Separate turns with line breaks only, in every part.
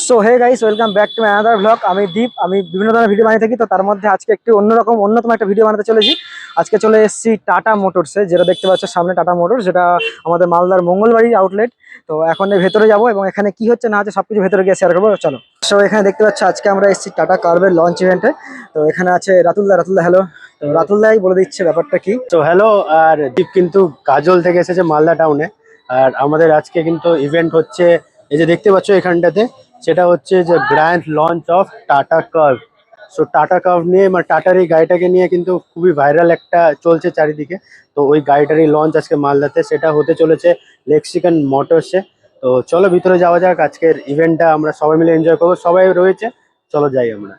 So hey guys, welcome back to my another blog. আমি দীপ। আমি বিভিন্ন ধরনের ভিডিও বানিয়ে থাকি, তো তার মধ্যে আজকে একটি অন্যতম একটা ভিডিও বানাতে চলেছি। আজকে চলে এসেছি টাটা মোটরসে, যেটা দেখতে পাচ্ছ সামনে টাটা মোটরস, যেটা আমাদের মালদার মঙ্গলবাড়ির আউটলেট। তো এখন এর ভেতরে যাবো এবং এখানে কি হচ্ছে না হচ্ছে সবকিছু ভেতরে গিয়ে শেয়ার করবো। চলো। সো এখানে দেখতে পাচ্ছ আজকে আমরা এসেছি টাটা কার্ভের লঞ্চ ইভেন্টে। তো এখানে আছে রাতুলদা হ্যালো। তো রাতুলদাই বলে দিচ্ছে ব্যাপারটা কি।
তো হ্যালো, আর দীপ কিন্তু কাজল থেকে এসেছে মালদা টাউনে। আর আমাদের আজকে কিন্তু ইভেন্ট হচ্ছে, এই যে দেখতে পাচ্ছ এখানটাতে, সেটা হচ্ছে যে grand launch of Tata curve. So tata curve নিয়ে মানে টাটার এই গাড়িটাকে নিয়ে কিন্তু খুবই ভাইরাল একটা চলছে চারিদিকে। তো ওই গাড়িটারই লঞ্চ আজকে মালদাতে, সেটা হতে চলেছে লেক্সিকন মোটরসে। তো চলো ভিতরে যাওয়া যাক, আজকের ইভেন্টটা আমরা সবাই মিলে এনজয় করবো। সবাই রয়েছে, চলো যাই আমরা।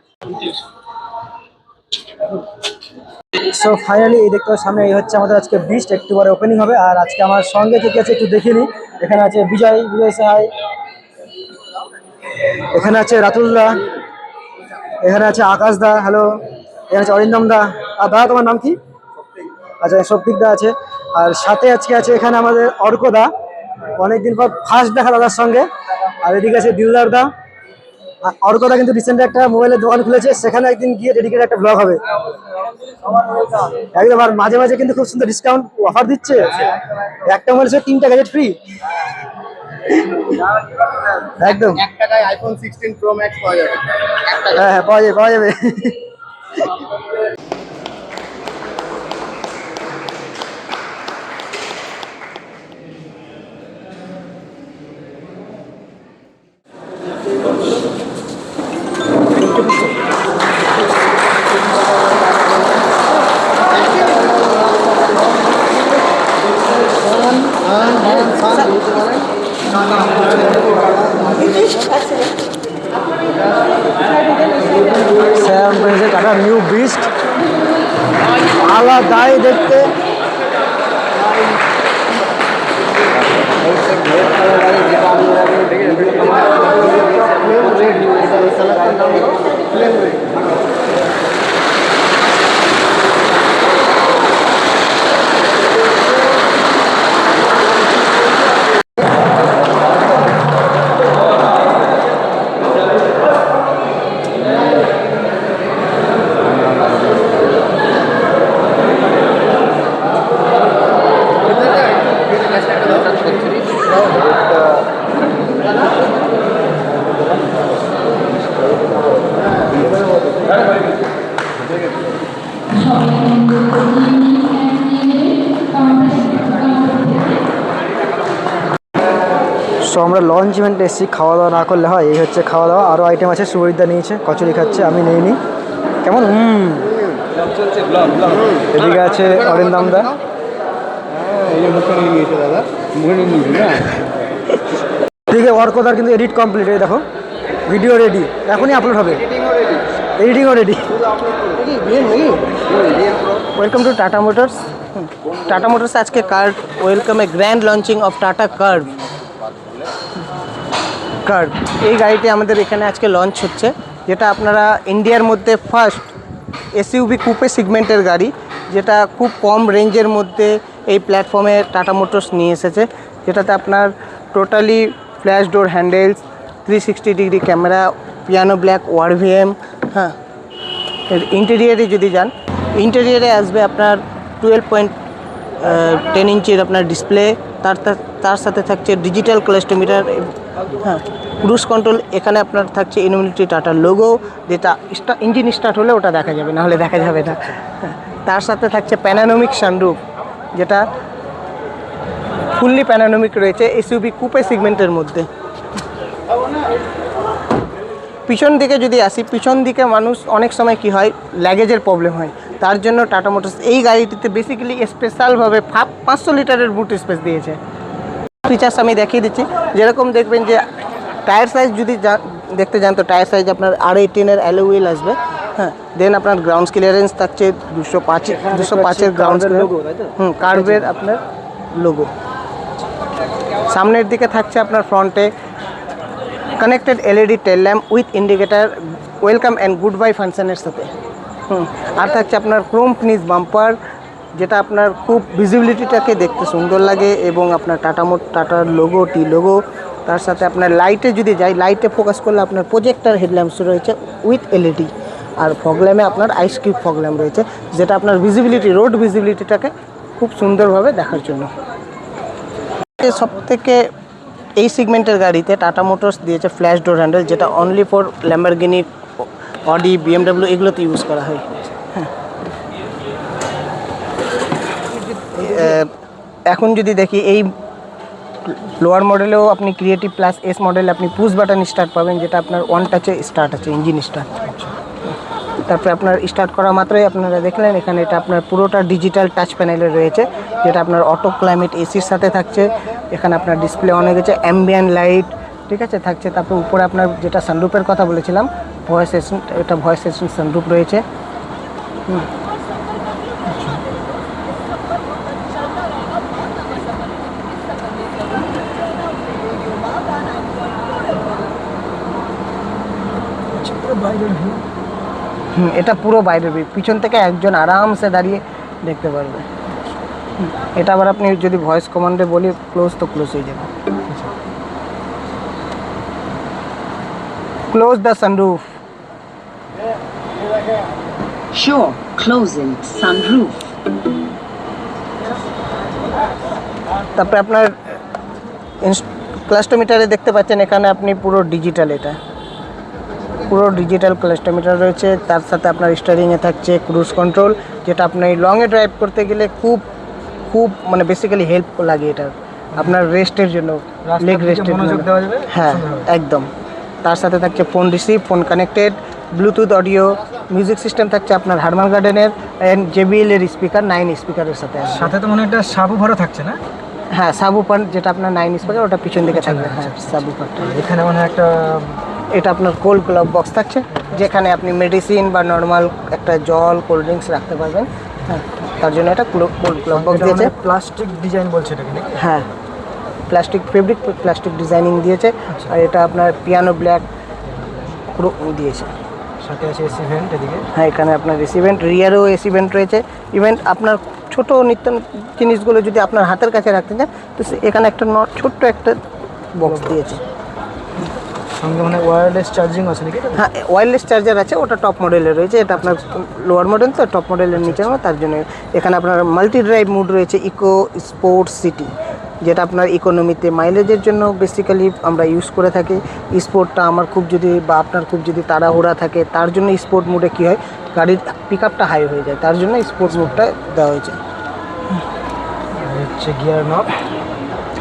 সো ফাইনালি এই দেখতে পাচ্ছ সামনে এই হচ্ছে আমাদের আজকে বিস্ট, একটু পরে ওপেনিং হবে। আর আজকে আমার সঙ্গে কে কে আছে একটু দেখিনি। এখানে আছে বিজয় সাহাই, এখানে আছে রাতুলদা, এখানে আছে আকাশ দা হ্যালো, এখানে আছে অরিন্দম দা। আর দাদা তোমার নাম কি? আচ্ছা, সৌভিক দা আছে। আর সাথে আজকে আছে এখানে আমাদের অর্ক দা, অনেকদিন পর ফার্স্ট দেখা দাদার সঙ্গে। আর এদিকে আছে দিলদার দা। আর অর্ক দা কিন্তু রিসেন্টলি একটা মোবাইলের দোকান খুলেছে, সেখানে একদিন গিয়ে ডেডিকেটেড একটা ব্লগ হবে একদম। আর মাঝে মাঝে কিন্তু খুব সুন্দর ডিসকাউন্ট অফার দিচ্ছে, একটা মোবাইল সে 3টা গ্যাজেট ফ্রি একদম।
1 টাকায় আইফোন 16 প্রো ম্যাক্স পাওয়া যাবে।
হ্যাঁ, পাওয়া যাবে। টাটা নিউ বিস্ট, আলাদাই দেখতে। সো আমরা লঞ্চ ইভেন্টে এসেছি, খাওয়া দাওয়া না করলে হয়। এই হচ্ছে খাওয়া দাওয়া, আরও আইটেম আছে। সুবিধা নিয়েছে, কচুরি খাচ্ছে, আমি নেইনি। কেমন? এদিকে আছে অরিন্দম দা। এদিকে অর্কদার কিন্তু এডিট কমপ্লিট, এই দেখো ভিডিও রেডি, এখনই আপলোড হবে। এডিটিংও ready.
Welcome to Tata Motors. Tata Motors আজকে Curvv welcome a grand launching of Tata Curvv. এই গাড়িটি আমাদের এখানে আজকে লঞ্চ হচ্ছে, যেটা আপনারা ইন্ডিয়ার মধ্যে ফার্স্ট এসইউভি কুপে সিগমেন্টের গাড়ি, যেটা খুব কম রেঞ্জের মধ্যে এই প্ল্যাটফর্মে টাটা মোটরস নিয়ে এসেছে। যেটাতে আপনার totally flush door handles, 360 degree camera, piano black ORVM. হ্যাঁ, ইন্টেরিয়ারে যদি যান, ইন্টেরিয়ারে আসবে আপনার 12.10 ইঞ্চির আপনার ডিসপ্লে। তার সাথে থাকছে ডিজিটাল ক্লাস্টোমিটার। হ্যাঁ, ক্রুজ কন্ট্রোল। এখানে আপনার থাকছে ইনফিনিটি টাটার লোগো, যেটা ইঞ্জিন স্টার্ট হলে ওটা দেখা যাবে, না হলে দেখা যাবে না। তার সাথে থাকছে প্যানানোমিক সানরুফ, যেটা ফুললি প্যানানোমিক রয়েছে এসইউভি কুপে সিগমেন্টের মধ্যে। পিছন দিকে যদি আসি, পিছন দিকে মানুষ অনেক সময় কি হয়, ল্যাগেজের প্রবলেম হয়। তার জন্য টাটা মোটরস এই গাড়িটিতে বেসিক্যালি স্পেশালভাবে 500 লিটারের বুট স্পেস দিয়েছে। ফিচার্স আমি দেখিয়ে দিচ্ছি। যেরকম দেখবেন যে টায়ার সাইজ যদি দেখতে যান, তো টায়ার সাইজ আপনার R18-এর অ্যালয় হুইল আসবে। হ্যাঁ, দেন আপনার গ্রাউন্ড ক্লিয়ারেন্স থাকছে 205-এর গ্রাউন্ড কার্ভের আপনার লোগো। সামনের দিকে থাকছে আপনার ফ্রন্টে connected LED tell lamp with indicator, welcome and good bye ফাংশনের সাথে। আর থাকছে আপনার ক্রোম ফিনিশ বাম্পার, যেটা আপনার খুব ভিজিবিলিটিটাকে দেখতে সুন্দর লাগে, এবং আপনার টাটার লোগো তার সাথে আপনার লাইটে যদি যাই, লাইটে ফোকাস করলে আপনার প্রজেক্টার হেডল্যাম্পস রয়েছে উইথ এলইডি, আর ফগ ল্যাম্পে আপনার আইস কিউব ফগ ল্যাম্প রয়েছে, যেটা আপনার ভিজিবিলিটি, রোড ভিজিবিলিটিটাকে খুব সুন্দরভাবে দেখার জন্য। সব থেকে এই সেগমেন্টের গাড়িতে টাটা মোটরস দিয়েছে ফ্ল্যাশ ডোর হ্যান্ডেল, যেটা only for Lamborghini, Audi, BMW এগুলোতে ইউজ করা হয়। হ্যাঁ, এখন যদি দেখি এই লোয়ার মডেলেও আপনি ক্রিয়েটিভ প্লাস এস মডেলে আপনি পুশ বাটন স্টার্ট পাবেন, যেটা আপনার ওয়ান টাচে স্টার্ট আছে, ইঞ্জিন স্টার্ট। তারপরে আপনার স্টার্ট করা মাত্রই আপনারা দেখলেন এখানে এটা আপনার পুরোটা ডিজিটাল টাচ প্যানেলে রয়েছে, যেটা আপনার অটো ক্লাইমেট এসির সাথে থাকছে। এখানে আপনার ডিসপ্লে অন হয়ে গেছে, অ্যাম্বিয়েন্ট লাইট ঠিক আছে থাকছে। তারপর উপরে আপনার যেটা সানরুফের কথা বলেছিলাম, ভয়েস অ্যাসিস্ট্যান্ট, এটা ভয়েস অ্যাসিস্ট্যান্ট সানরুফ রয়েছে। এটা পুরো বাইরের ভিউ, পিছন থেকে একজন আরামসে দাঁড়িয়ে দেখতে পারবে। এটা আবার আপনি যদি ভয়েস কমান্ডে বলি ক্লোজ, তো ক্লোজ হয়ে যাবে। Close the sunroof.
Sure, closing sunroof.
তারপরে আপনার ক্লাস্টোমিটারে দেখতে পাচ্ছেন এখানে আপনি পুরো ডিজিটাল, এটা পুরো ডিজিটাল ক্লাস্টোমিটার রয়েছে। তার সাথে আপনার স্টিয়ারিংয়ে থাকছে ক্রুজ কন্ট্রোল, যেটা আপনি লংয়ে ড্রাইভ করতে গেলে খুব খুব মানে বেসিক্যালি হেল্প লাগে এটা আপনার রেস্টের জন্য, লেগ রেস্টের জন্য। হ্যাঁ একদম। তার সাথে থাকছে phone receive, phone connected, Bluetooth audio, music system থাকছে আপনার হারমান গার্ডেনের অ্যান্ড জেবিএল এর স্পিকার, 9 স্পিকারের সাথে।
সাথে তো মনে হয় একটা সাবউফারও থাকছে না?
হ্যাঁ সাবউফার, যেটা আপনার 9 স্পিকার, ওটা পিছন দিকে থাকবে। হ্যাঁ সাবউফারটা
এখানে মনে হয় একটা,
এটা আপনার কোল্ড গ্লাভ বক্স থাকছে, যেখানে আপনি মেডিসিন বা নর্মাল একটা জল, কোল্ড ড্রিঙ্কস রাখতে পারবেন। হ্যাঁ, তার জন্য এটা কোল্ড গ্লাভ বক্স দিয়েছে।
প্লাস্টিক ডিজাইন বলছে এটা কি?
হ্যাঁ প্লাস্টিক ফেব্রিক, প্লাস্টিক ডিজাইনিং দিয়েছে। আর এটা আপনার পিয়ানো ব্ল্যাক পুরো দিয়েছে।
সাথে আছে এসি ভেন্ট এদিকে।
হ্যাঁ এখানে আপনার এসি ভেন্ট, রিয়ারেও এসি ভেন্ট রয়েছে। ইভেন আপনার ছোট নিত্য জিনিসগুলো যদি আপনার হাতের কাছে রাখতে চান, তো এখানে একটা ছোট্ট একটা বক্স দিয়েছে।
সঙ্গে মানে ওয়্যারলেস চার্জিং আছে নাকি?
হ্যাঁ ওয়্যারলেস চার্জার আছে, ওটা টপ মডেলে রয়েছে। এটা আপনার লোয়ার মডেল, তো টপ মডেলের নিচে, তার জন্য এখানে আপনার মাল্টি ড্রাইভ মুড রয়েছে, ইকো স্পোর্টস সিটি, যেটা আপনার ইকোনমিতে মাইলেজের জন্য বেসিক্যালি আমরা ইউজ করে থাকি। স্পোর্টটা আমার খুব যদি বা আপনার খুব যদি তাড়াহুড়া থাকে, তার জন্য স্পোর্ট মুডে কী হয়, গাড়ির পিক আপটা হাই হয়ে যায়, তার জন্য স্পোর্টস মুডটা দেওয়া হয়েছে।
হচ্ছে গিয়ার নব,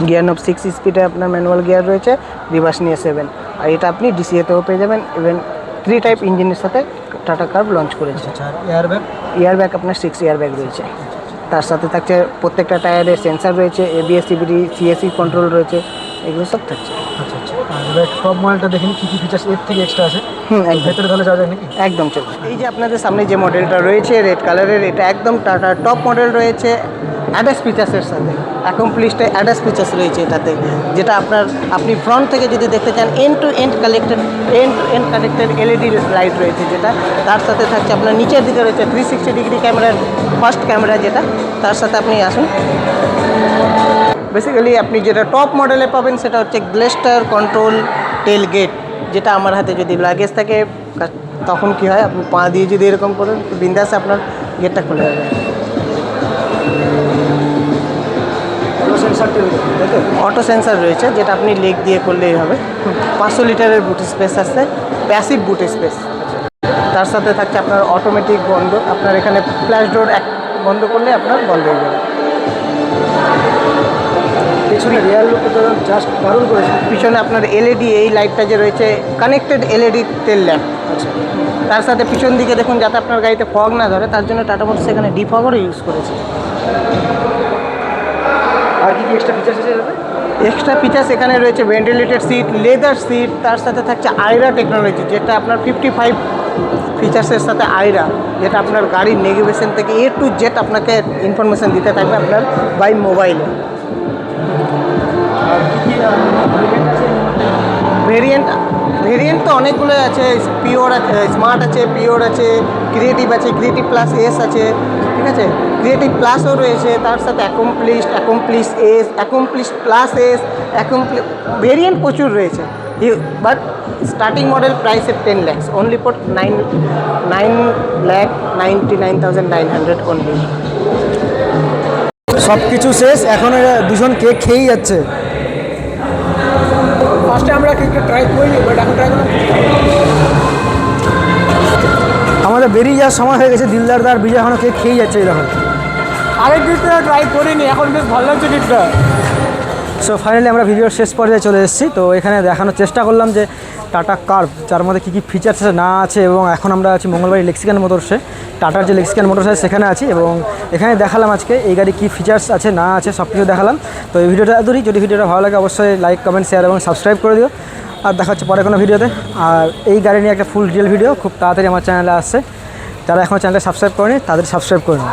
গিয়ার নব 6 স্পিডে আপনার ম্যানুয়াল গিয়ার রয়েছে, রিভার্স নিয়ে 7। আর এটা আপনি ডিসিএতেও পেয়ে যাবেন। ইভেন 3 টাইপ ইঞ্জিনের সাথে টাটা কার্ভ লঞ্চ করেছে।
আর এয়ারব্যাগ,
এয়ারব্যাগ আপনার 6 এয়ারব্যাগ রয়েছে। তার সাথে থাকছে প্রত্যেকটা টায়ারে সেন্সার রয়েছে, ABS CBD CSE কন্ট্রোল রয়েছে, এগুলো সব থাকছে।
আচ্ছা আচ্ছা। আর এবার টপ মডেলটা দেখেন কী কী ফিচার্স এর থেকে এক্সট্রা আছে।
একদম
ভেতরে তাহলে যাওয়া যায় নাকি?
একদম চলবে। এই যে আপনাদের সামনে যে মডেলটা রয়েছে রেড কালারের, এটা একদম টাটা টপ মডেল রয়েছে অ্যাডাস ফিচার্সের সাথে। অ্যাকমপ্লিশড অ্যাডাস ফিচার্স রয়েছে এটাতে, যেটা আপনি ফ্রন্ট থেকে যদি দেখতে চান, end to end connected LED light রয়েছে, যেটা তার সাথে থাকছে আপনার নিচের দিকে রয়েছে 360 ডিগ্রি ক্যামেরার ফার্স্ট ক্যামেরা, যেটা তার সাথে আপনি আসুন। বেসিক্যালি আপনি যেটা টপ মডেলে পাবেন সেটা হচ্ছে গ্লেস্টার কন্ট্রোল টেল গেট, যেটা আমার হাতে যদি লাগেজ থাকে তখন কি হয়, আপনি পা দিয়ে যদি এরকম করেন তো বিন্দাসে আপনার গেটটা খুলে যাবে। অটো সেন্সার রয়েছে, যেটা আপনি লেগ দিয়ে করলেই হবে। 500 লিটারের বুট স্পেস আছে, প্যাসিভ বুট স্পেস। তার সাথে থাকছে আপনার অটোমেটিক বন্ধ, আপনার এখানে ফ্ল্যাশ ডোর বন্ধ করলে আপনার বন্ধ হয়ে যাবে।
পেছনে রিয়ার লুকটা তো জাস্ট দারুণ করেছে।
পিছনে আপনার LED, এই লাইটটা যে রয়েছে কানেক্টেড LED টেল ল্যাম্প। আচ্ছা, তার সাথে পিছন দিকে দেখুন, যাতে আপনার গাড়িতে ফগ না ধরে, তার জন্য টাটা মোটরস এখানে ডিফগরও ইউজ করেছে।
আর কি কি এক্সট্রা ফিচার্স আছে এটাতে?
এক্সট্রা ফিচার্স এখানে রয়েছে ভেন্টিলেটেড সিট, লেদার সিট, তার সাথে থাকছে আইরা টেকনোলজি, যেটা আপনার 55 ফিচার্সের সাথে আইরা, যেটা আপনার গাড়ির নেভিগেশন থেকে A to Z আপনাকে ইনফরমেশান দিতে থাকবে আপনার বাই মোবাইলে। ভেরিয়েন্ট তো অনেকগুলো আছে, পিওর আছে, স্মার্ট আছে, পিওর আছে, ক্রিয়েটিভ আছে, ক্রিয়েটিভ প্লাস এস আছে, ঠিক আছে, ক্রিয়েটিভ প্লাসও রয়েছে, তার সাথে accomplish S, accomplish plus S, variant প্রচুর রয়েছে। But starting model price at 10 lakhs, only for 9,99,900 only.
সব কিছু শেষ, এখন এরা দুজন কেক খেয়েই যাচ্ছে।
ফার্স্টে আমরা কেকটা ট্রাই করিনি, বাট এখন ট্রাই করলাম।
আমাদের বেরিয়ে যাওয়ার সময় হয়ে গেছে, দিলদার আর বিজয় এখনও কেক খেয়েই যাচ্ছে এই দেখুন।
আরেক কেকটা ট্রাই করিনি, এখন বেশ ভালো লাগছে কেকটা।
সো ফাইনালি আমরা ভিডিওর শেষ পর্যায়ে চলে এসেছি। তো এখানে দেখানোর চেষ্টা করলাম যে টাটা কার্ভ, যার মধ্যে কী কী ফিচার্স আছে না আছে, এবং এখন আমরা আছি মঙ্গলবাড়ি লেক্সিকান মোটরসে, টাটার যে লেক্সিকান মোটরস আছে সেখানে আছি, এবং এখানে দেখালাম আজকে এই গাড়ি কী ফিচার্স আছে না আছে সব কিছু দেখালাম। তো এই ভিডিওটা এতই, যদি ভিডিওটা ভালো লাগে অবশ্যই লাইক, কমেন্ট, শেয়ার এবং সাবস্ক্রাইব করে দিও। আর দেখা হচ্ছে পরে কোনো ভিডিওতে। আর এই গাড়ি নিয়ে একটা ফুল ডিটেল ভিডিও খুব তাড়াতাড়ি আমার চ্যানেলে আসছে। যারা এখনও চ্যানেলটা সাবস্ক্রাইব করেনি তাদের সাবস্ক্রাইব করে নিন।